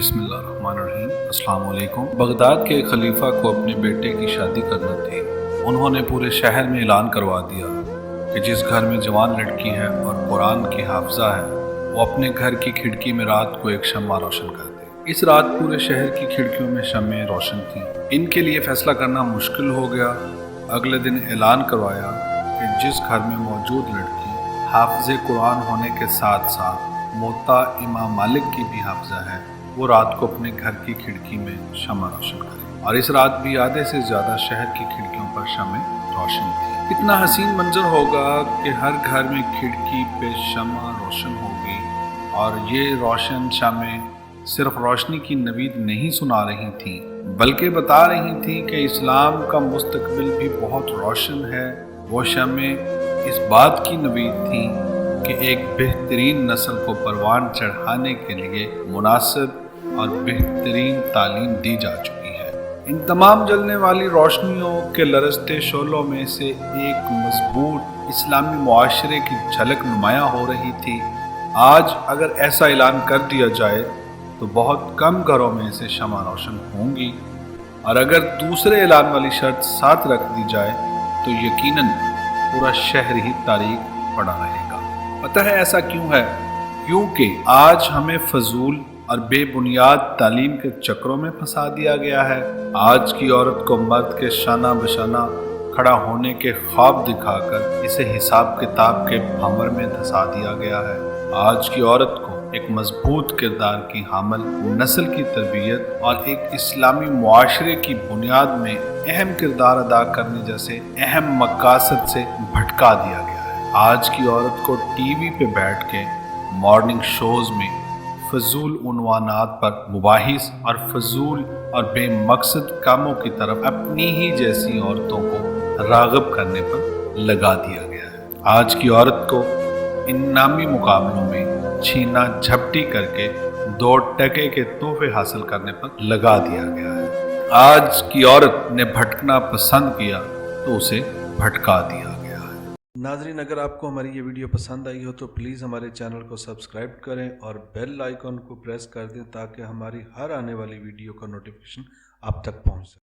बिस्मिल्लाहिर्रहमानिर्रहीम। अस्सलाम वालेकुम। बगदाद के खलीफा को अपने बेटे की शादी करना थी। उन्होंने पूरे शहर में ऐलान करवा दिया कि जिस घर में जवान लड़की है और कुरान की हाफिजा है वो अपने घर की खिड़की में रात को एक शम्मा रोशन कर दे। इस रात पूरे शहर की खिड़कियों में शम्में रोशन थीं। इनके लिए फैसला करना मुश्किल हो गया। अगले दिन ऐलान करवाया कि जिस घर में मौजूद लड़की हाफिज़े कुरान होने के साथ साथ मोता इमाम मालिक की भी हाफिजा है, वो रात को अपने घर की खिड़की में शम्मा रोशन करे। और इस रात भी आधे से ज़्यादा शहर की खिड़कियों पर शम्में रोशन थी। कितना हसीन मंजर होगा कि हर घर में खिड़की पे शम्मा रोशन होगी और ये रोशन शम्में सिर्फ रोशनी की नवीद नहीं सुना रही थी बल्कि बता रही थी कि इस्लाम का मुस्तकबिल भी बहुत रोशन है। वो शम्में इस बात की नवीद थी कि एक बेहतरीन नस्ल को परवान चढ़ाने के लिए मुनासिब और बेहतरीन तालीम दी जा चुकी है। इन तमाम जलने वाली रोशनियों के लरजते शोलों में से एक मजबूत इस्लामी मुआशरे की झलक नुमायां हो रही थी। आज अगर ऐसा ऐलान कर दिया जाए तो बहुत कम घरों में से शम्मा रोशन होंगी, और अगर दूसरे ऐलान वाली शर्त साथ रख दी जाए तो यकीनन पूरा शहर ही तारीख पड़ा रहेगा। पता है ऐसा क्यों है? क्योंकि आज हमें फजूल और बेबुनियाद तालीम के चक्रों में फंसा दिया गया है। आज की औरत को मर्द के शाना बशाना खड़ा होने के ख्वाब दिखाकर इसे हिसाब किताब के भंवर में धंसा दिया गया है। आज की औरत को एक मजबूत किरदार की हामिल नस्ल की तरबियत और एक इस्लामी मुआशरे की बुनियाद में अहम किरदार अदा करने जैसे अहम मकासद से भटका दिया गया है। आज की औरत को टीवी पे बैठ के मॉर्निंग शोज में फजूल उन्वानात पर मुबाहिस और फजूल और बेमकसद कामों की तरफ अपनी ही जैसी औरतों को राग़िब करने पर लगा दिया गया है। आज की औरत को इन नामी मुकाबलों में छीना झपटी करके 2 टके के तोहफे हासिल करने पर लगा दिया गया है। आज की औरत ने भटकना पसंद किया तो उसे भटका दिया गया है। नाज़रीन, अगर आपको हमारी ये वीडियो पसंद आई हो तो प्लीज़ हमारे चैनल को सब्सक्राइब करें और बेल आइकॉन को प्रेस कर दें ताकि हमारी हर आने वाली वीडियो का नोटिफिकेशन आप तक पहुंच सके।